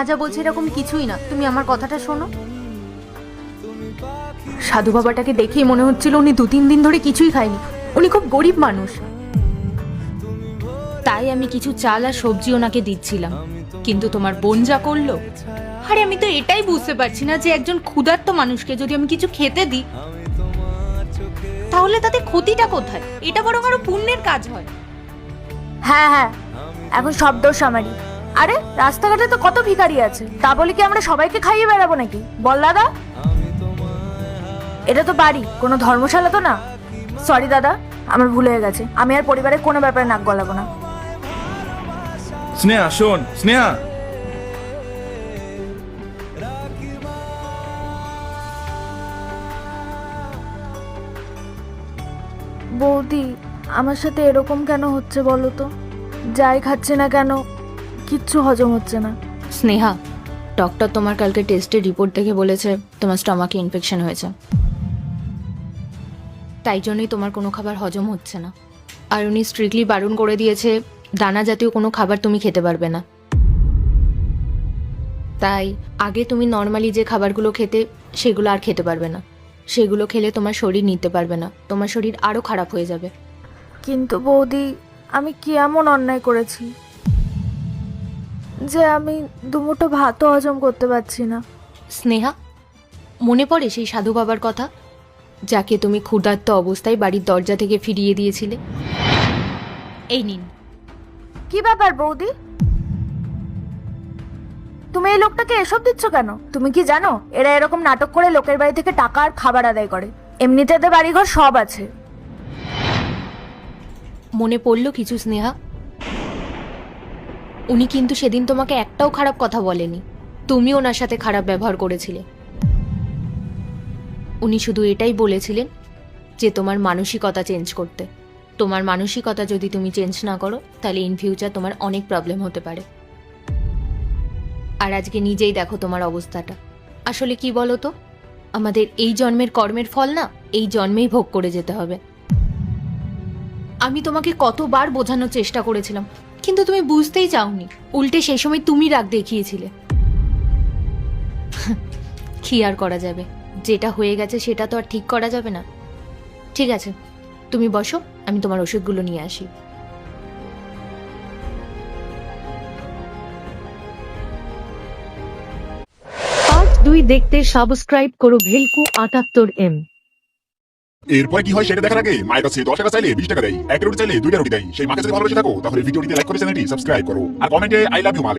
যা বলছে এরকম কিছুই না, তুমি আমার কথাটা শোনো। সাধু বাবাটাকে দেখেই মনে হচ্ছিল উনি 2-3 দিন ধরে কিছুই খায়নি। উনি খুব গরিব মানুষ। তাই আমি কিছু চাল আর সবজি ওনাকে দিচ্ছিলাম, কিন্তু তোমার বোন যা করলো, আরে আমি তো এটাই বুঝতে পারছি না যে একজন ক্ষুধার্ত মানুষকে যদি আমি কিছু খেতে দিই তাহলে তাতে ক্ষতিটা কোথায়? এটা বরং আরো পুণ্যের কাজ হয়। হ্যাঁ হ্যাঁ, এখন সব দোষ আমারই। আরে রাস্তাঘাটে তো কত ভিখারি আছে, তা বলে কি আমরা সবাইকে খাইয়ে বেড়াবো নাকি? বল দাদা, এটা তো বাড়ি, কোনো ধর্মশালা তো না। সরি দাদা, আমার ভুল হয়ে গেছে। আমি আর পরিবারের কোনো ব্যাপারে নাক গলাবো না। স্নেহা শোন, স্নেহা। বৌদি, আমার সাথে এরকম কেন হচ্ছে বলো তো? যাই খাচ্ছে না কেন, কিচ্ছু হজম হচ্ছে না। স্নেহা, ডক্টর তোমার কালকে টেস্টের রিপোর্ট দেখে বলেছে তোমার স্টমাকে ইনফেকশন হয়েছে, তাই জন্যই তোমার কোনো খাবার হজম হচ্ছে না। আর উনি স্ট্রিক্টলি বারণ করে দিয়েছে দানা জাতীয় কোনো খাবার তুমি খেতে পারবে না। তাই আগে তুমি নর্মালি যে খাবারগুলো খেতে, সেগুলো আর খেতে পারবে না। সেগুলো খেলে তোমার শরীর নিতে পারবে না, তোমার শরীর আরও খারাপ হয়ে যাবে। কিন্তু বৌদি, আমি কি এমন অন্যায় করেছি যে আমি দুমুঠো ভাতও হজম করতে পারছি না? স্নেহা, মনে পড়ে সেই সাধু বাবার কথা, যাকে তুমি ক্ষুধার্ত অবস্থায় বাড়ির দরজা থেকে ফিরিয়ে দিয়েছিলে? এই নিন। কি ব্যাপার বৌদি, তুমি এই লোকটাকে এসব দিচ্ছ কেন? তুমি কি জানো এরা এরকম নাটক করে লোকের বাড়ি থেকে টাকা আর খাবার আদায় করে? এমনিতে এদের বাড়িঘর সব আছে। মনে পড়লো কিছু স্নেহা? উনি কিন্তু সেদিন তোমাকে একটাও খারাপ কথা বলেনি, তুমি ওনার সাথে খারাপ ব্যবহার করেছিলে। উনি শুধু এটাই বলেছিলেন যে তোমার মানসিকতা চেঞ্জ করতে। তোমার মানসিকতা যদি তুমি চেঞ্জ না করো তাহলে ইন ফিউচার তোমার অনেক প্রবলেম হতে পারে। আর আজকে নিজেই দেখো তোমার অবস্থাটা। আসলে কি বলো তো, আমাদের এই জন্মের কর্মের ফল না এই জন্মেই ভোগ করে যেতে হবে। আমি তোমাকে কতবার বোঝানোর চেষ্টা করেছিলাম, কিন্তু তুমি বুঝতেই চাওনি। উল্টে সেই সময় তুমি রাগ দেখিয়েছিলে। কি আর করা যাবে, যেটা হয়ে গেছে সেটা তো আর ঠিক করা যাবে না। ঠিক আছে, তুমি বসো, আমি তোমার ওষুধগুলো নিয়ে আসি। পার্ট 2 দেখতে সাবস্ক্রাইব করো ভেলকু 78M। এরপরে কি হয় সেটা দেখার আগে মায়ের কাছে 10 টাকা চাইলে 20 টাকা দেয়, 1 রুটি চাইলে 2টা রুটি দেয়। সেই মাকে যদি ভালোবেসে থাকো তাহলে ভিডিওটিতে লাইক করে চ্যানেলটি সাবস্ক্রাইব করো আর কমেন্টে আই লাভ ইউ মা